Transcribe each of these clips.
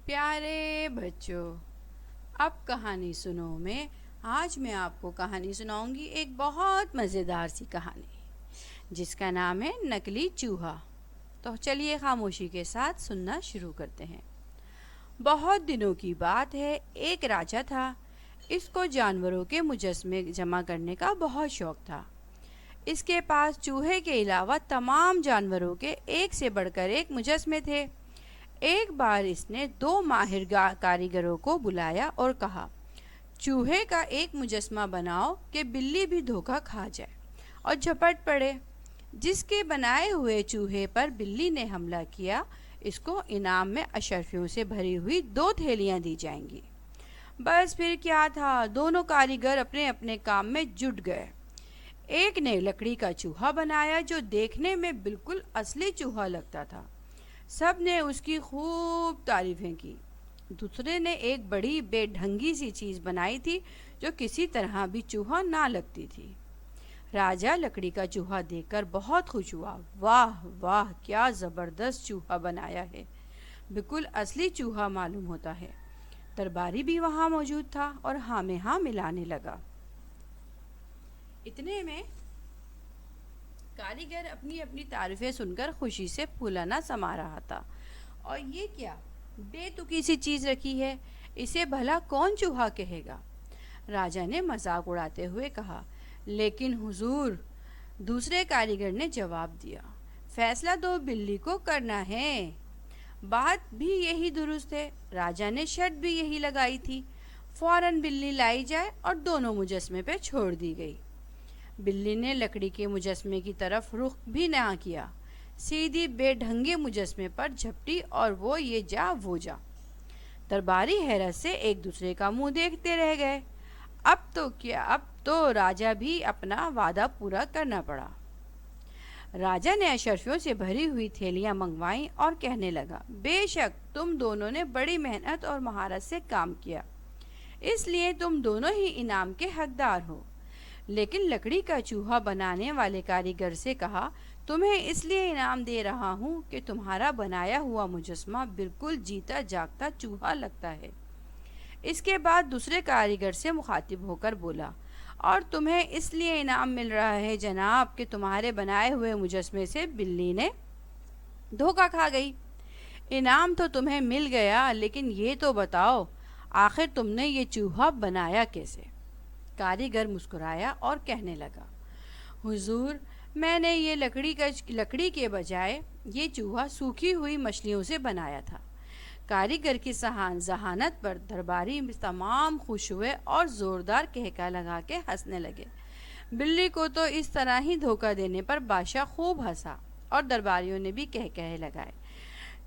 پیارے بچوں، اب کہانی سنو میں آج میں آپ کو کہانی سناؤں گی، ایک بہت مزیدار سی کہانی جس کا نام ہے نکلی چوہا۔ تو چلیے خاموشی کے ساتھ سننا شروع کرتے ہیں۔ بہت دنوں کی بات ہے، ایک راجا تھا۔ اس کو جانوروں کے مجسمے جمع کرنے کا بہت شوق تھا۔ اس کے پاس چوہے کے علاوہ تمام جانوروں کے ایک سے بڑھ کر ایک مجسمے تھے۔ ایک بار اس نے 2 ماہر کاریگروں کو بلایا اور کہا، چوہے کا ایک مجسمہ بناؤ کہ بلی بھی دھوکہ کھا جائے اور جھپٹ پڑے۔ جس کے بنائے ہوئے چوہے پر بلی نے حملہ کیا، اس کو انعام میں اشرفیوں سے بھری ہوئی 2 تھیلیاں دی جائیں گی۔ بس پھر کیا تھا، دونوں کاریگر اپنے اپنے کام میں جٹ گئے۔ ایک نے لکڑی کا چوہا بنایا جو دیکھنے میں بالکل اصلی چوہا لگتا تھا۔ سب نے اس کی خوب تعریفیں کی۔ دوسرے نے ایک بڑی بے ڈھنگی سی چیز بنائی تھی جو کسی طرح بھی چوہا نہ لگتی تھی۔ راجا لکڑی کا چوہا دیکھ کر بہت خوش ہوا۔ واہ واہ، کیا زبردست چوہا بنایا ہے، بالکل اصلی چوہا معلوم ہوتا ہے۔ درباری بھی وہاں موجود تھا اور ہاں میں ہاں ملانے لگا۔ اتنے میں کاریگر اپنی اپنی تعریفیں سن کر خوشی سے پھولانا سما رہا تھا۔ اور یہ کیا بے تکی سی چیز رکھی ہے، اسے بھلا کون چوہا کہے گا؟ راجا نے مذاق اڑاتے ہوئے کہا۔ لیکن حضور، دوسرے کاریگر نے جواب دیا، فیصلہ تو بلی کو کرنا ہے۔ بات بھی یہی درست ہے، راجا نے شرط بھی یہی لگائی تھی۔ فوراً بلی لائی جائے اور دونوں مجسمے پہ چھوڑ دی گئی۔ بلی نے لکڑی کے مجسمے کی طرف رخ بھی نہ کیا، سیدھی بے ڈھنگے مجسمے پر جھپٹی اور وہ یہ جا وہ جا۔ درباری حیرت سے ایک دوسرے کا منہ دیکھتے رہ گئے۔ اب تو راجا بھی اپنا وعدہ پورا کرنا پڑا۔ راجا نے اشرفیوں سے بھری ہوئی تھیلیاں منگوائیں اور کہنے لگا، بے شک تم دونوں نے بڑی محنت اور مہارت سے کام کیا، اس لیے تم دونوں ہی انعام کے حقدار ہو۔ لیکن لکڑی کا چوہا بنانے والے کاریگر سے کہا، تمہیں اس لیے انعام دے رہا ہوں کہ تمہارا بنایا ہوا مجسمہ بالکل جیتا جاگتا چوہا لگتا ہے۔ اس کے بعد دوسرے کاریگر سے مخاطب ہو کر بولا، اور تمہیں اس لیے انعام مل رہا ہے جناب کہ تمہارے بنائے ہوئے مجسمے سے بلی نے دھوکہ کھا گئی۔ انعام تو تمہیں مل گیا، لیکن یہ تو بتاؤ آخر تم نے یہ چوہا بنایا کیسے؟ کاریگر مسکرایا اور کہنے لگا، حضور، میں نے یہ لکڑی کے بجائے یہ چوہا سوکھی ہوئی مچھلیوں سے بنایا تھا۔ کاریگر کی ذہانت پر درباری تمام خوش ہوئے اور زوردار کہکا لگا کے ہنسنے لگے۔ بلی کو تو اس طرح ہی دھوکہ دینے پر بادشاہ خوب ہنسا اور درباریوں نے بھی کہکہے لگائے۔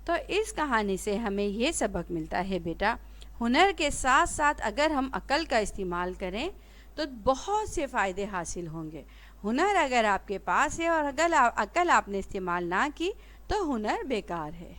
تو اس کہانی سے ہمیں یہ سبق ملتا ہے بیٹا، ہنر کے ساتھ ساتھ اگر ہم عقل کا استعمال کریں تو بہت سے فائدے حاصل ہوں گے۔ ہنر اگر آپ کے پاس ہے اور اگر عقل آپ نے استعمال نہ کی تو ہنر بیکار ہے۔